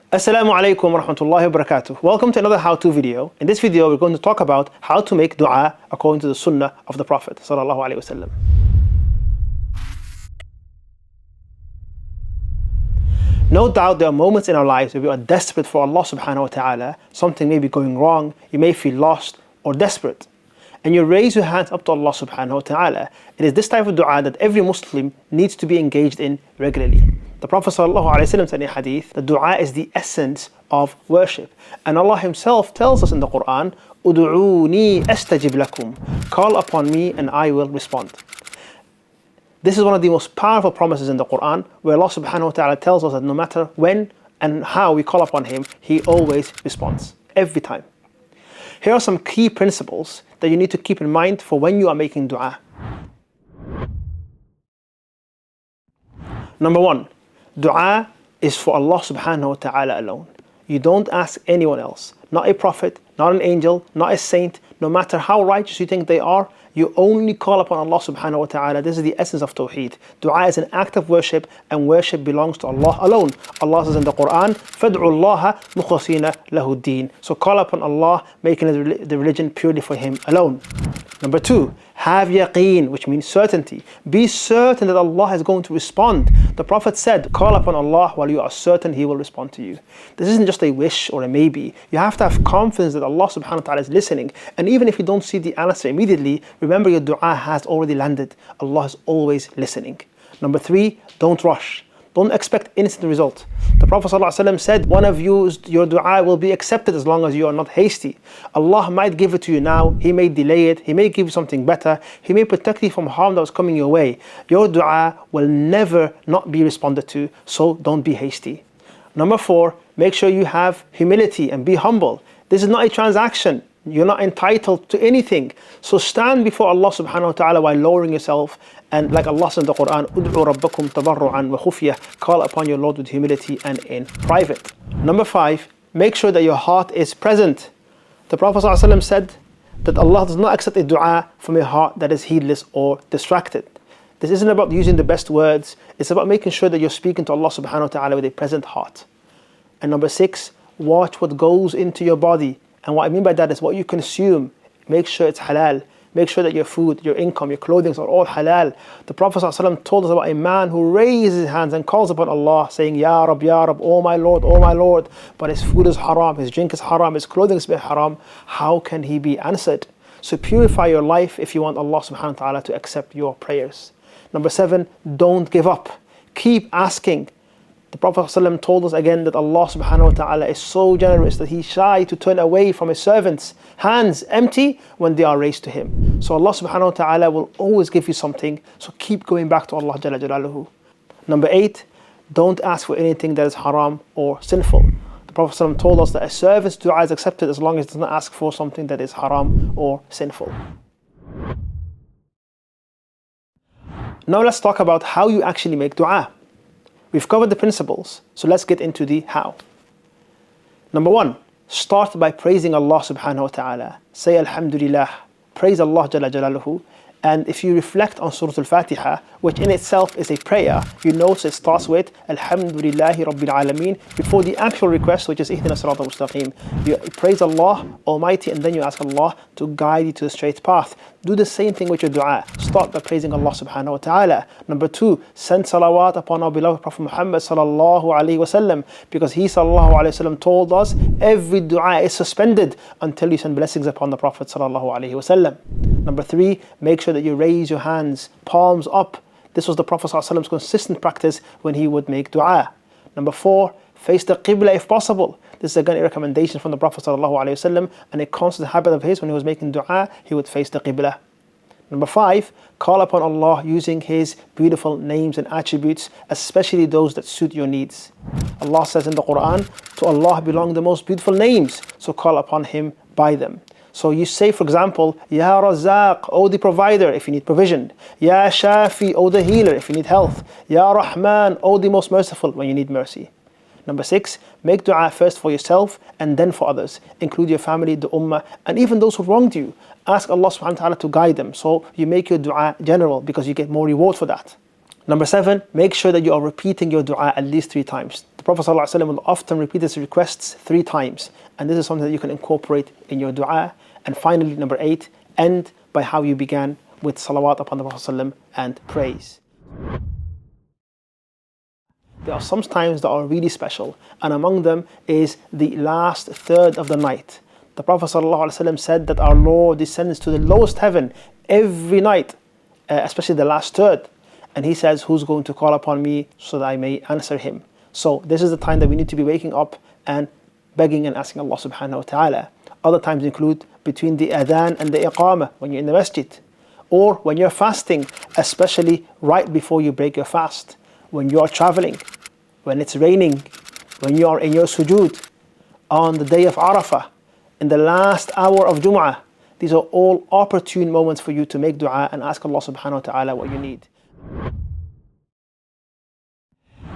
Assalamu alaikum wa rahmatullahi wa barakatuh. Welcome to another how-to video. In this video, we're going to talk about how to make dua according to the sunnah of the Prophet sallallahu alaihi wasallam. No doubt there are moments in our lives where we are desperate for Allah subhanahu wa ta'ala. Something may be going wrong, you may feel lost or desperate. And you raise your hands up to Allah subhanahu wa ta'ala. It is this type of dua that every Muslim needs to be engaged in regularly. The Prophet sallallahu alaihi wasallam said in a hadith that dua is the essence of worship. And Allah Himself tells us in the Quran, "Udu'uni astajib lakum." Call upon me and I will respond. This is one of the most powerful promises in the Quran, where Allah subhanahu wa ta'ala tells us that no matter when and how we call upon Him, He always responds, every time. Here are some key principles that you need to keep in mind for when you are making dua. Number one, dua is for Allah subhanahu wa ta'ala alone. You don't ask anyone else, not a prophet, not an angel, not a saint, no matter how righteous you think they are. You only call upon Allah subhanahu wa ta'ala. This is the essence of Tawheed. Dua is an act of worship, and worship belongs to Allah alone. Allah says in the Quran, فَادْعُوا اللَّهَ مُخْلَصِينَ لَهُ الدِّينَ. So call upon Allah, making the religion purely for Him alone. Number two, have yaqeen, which means certainty. Be certain that Allah is going to respond. The Prophet said, call upon Allah while you are certain He will respond to you. This isn't just a wish or a maybe. You have to have confidence that Allah subhanahu wa ta'ala is listening. And even if you don't see the answer immediately, remember your dua has already landed. Allah is always listening. Number three, don't rush. Don't expect instant result. The Prophet ﷺ said, one of your dua will be accepted as long as you are not hasty. Allah might give it to you now, He may delay it, He may give you something better, He may protect you from harm that was coming your way. Your dua will never not be responded to, so don't be hasty. Number four, make sure you have humility and be humble. This is not a transaction. You're not entitled to anything. So stand before Allah subhanahu wa ta'ala while lowering yourself, and like Allah says in the Quran, "Ud'u rabbakum tadarru'an wa khufyah." Call upon your Lord with humility and in private. Number five, make sure that your heart is present. The Prophet ﷺ said that Allah does not accept a dua from a heart that is heedless or distracted. This isn't about using the best words. It's about making sure that you're speaking to Allah subhanahu wa ta'ala with a present heart. And number six, watch what goes into your body. And what I mean by that is what you consume. Make sure it's halal. Make sure that your food, your income, your clothing are all halal. The Prophet ﷺ told us about a man who raises his hands and calls upon Allah, saying, Ya Rab, oh my Lord, oh my Lord. But his food is haram, his drink is haram, his clothing is haram. How can he be answered? So purify your life if you want Allah subhanahu wa ta'ala to accept your prayers. Number seven, don't give up. Keep asking. The Prophet ﷺ told us again that Allah subhanahu wa ta'ala is so generous that He's shy to turn away from His servants' hands empty when they are raised to Him. So Allah subhanahu wa ta'ala will always give you something, so keep going back to Allah Jalla Jalaluhu. Number eight, don't ask for anything that is haram or sinful. The Prophet ﷺ told us that a servant's dua is accepted as long as it does not ask for something that is haram or sinful. Now let's talk about how you actually make dua. We've covered the principles, so let's get into the how. Number one, start by praising Allah subhanahu wa ta'ala. Say Alhamdulillah, praise Allah Jalla Jalaluhu. And if you reflect on Surah Al-Fatiha, which in itself is a prayer, you notice it starts with Alhamdulillahi Rabbil Alameen before the actual request, which is Ihdina Sirat al-Mustaqim. You praise Allah Almighty, and then you ask Allah to guide you to the straight path. Do the same thing with your dua. Start by praising Allah subhanahu wa ta'ala. Number two, send salawat upon our beloved Prophet Muhammad sallallahu alayhi wasallam, because he sallallahu alayhi wasallam told us every dua is suspended until you send blessings upon the Prophet sallallahu alayhi wasallam. Number three, make sure that you raise your hands, palms up. This was the Prophet ﷺ's consistent practice when he would make dua. Number four, face the Qibla if possible. This is again a recommendation from the Prophet ﷺ, and a constant habit of his when he was making dua, he would face the Qibla. Number five, call upon Allah using His beautiful names and attributes, especially those that suit your needs. Allah says in the Quran, to Allah belong the most beautiful names, so call upon Him by them. So you say, for example, Ya Razaq, O the provider, if you need provision. Ya Shafi, O the healer, if you need health. Ya Rahman, O the most merciful, when you need mercy. Number six, make dua first for yourself and then for others. Include your family, the ummah, and even those who wronged you. Ask Allah subhanahu wa ta'ala to guide them. So you make your dua general because you get more reward for that. Number seven, make sure that you are repeating your dua at least 3 times. The Prophet ﷺ will often repeat his requests 3 times, and this is something that you can incorporate in your dua. And finally, number 8, end by how you began, with salawat upon the Prophet ﷺ and praise. There are some times that are really special, and among them is the last third of the night. The Prophet ﷺ said that our Lord descends to the lowest heaven every night, especially the last third. And he says, who's going to call upon me so that I may answer him? So this is the time that we need to be waking up and begging and asking Allah subhanahu wa ta'ala. Other times include between the adhan and the iqamah, when you're in the masjid, or when you're fasting, especially right before you break your fast, when you are traveling, when it's raining, when you are in your sujood, on the day of Arafah, in the last hour of Jum'ah. These are all opportune moments for you to make dua and ask Allah subhanahu wa ta'ala what you need.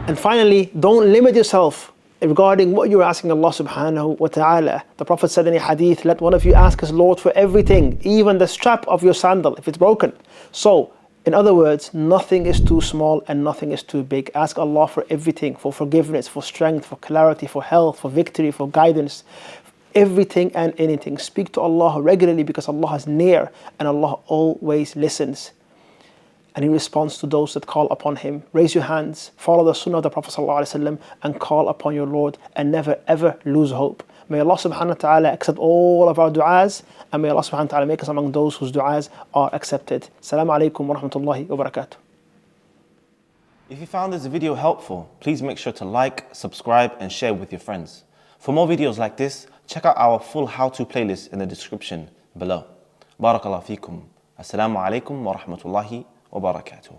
And finally, don't limit yourself regarding what you're asking Allah subhanahu wa ta'ala. The Prophet said in a hadith, let one of you ask his Lord for everything, even the strap of your sandal if it's broken. So, in other words, nothing is too small and nothing is too big. Ask Allah for everything, for forgiveness, for strength, for clarity, for health, for victory, for guidance, everything and anything. Speak to Allah regularly, because Allah is near and Allah always listens. And He responds to those that call upon Him. Raise your hands, follow the sunnah of the Prophet ﷺ, and call upon your Lord, and never ever lose hope. May Allah subhanahu wa ta'ala accept all of our du'as, and may Allah subhanahu wa ta'ala make us among those whose du'as are accepted. Assalamu alaikum wa rahmatullahi wa barakatuh. If you found this video helpful, please make sure to like, subscribe and share with your friends. For more videos like this, check out our full how-to playlist in the description below. Barakallahu feekum. Assalamu alaikum wa rahmatullahi wa barakatuh.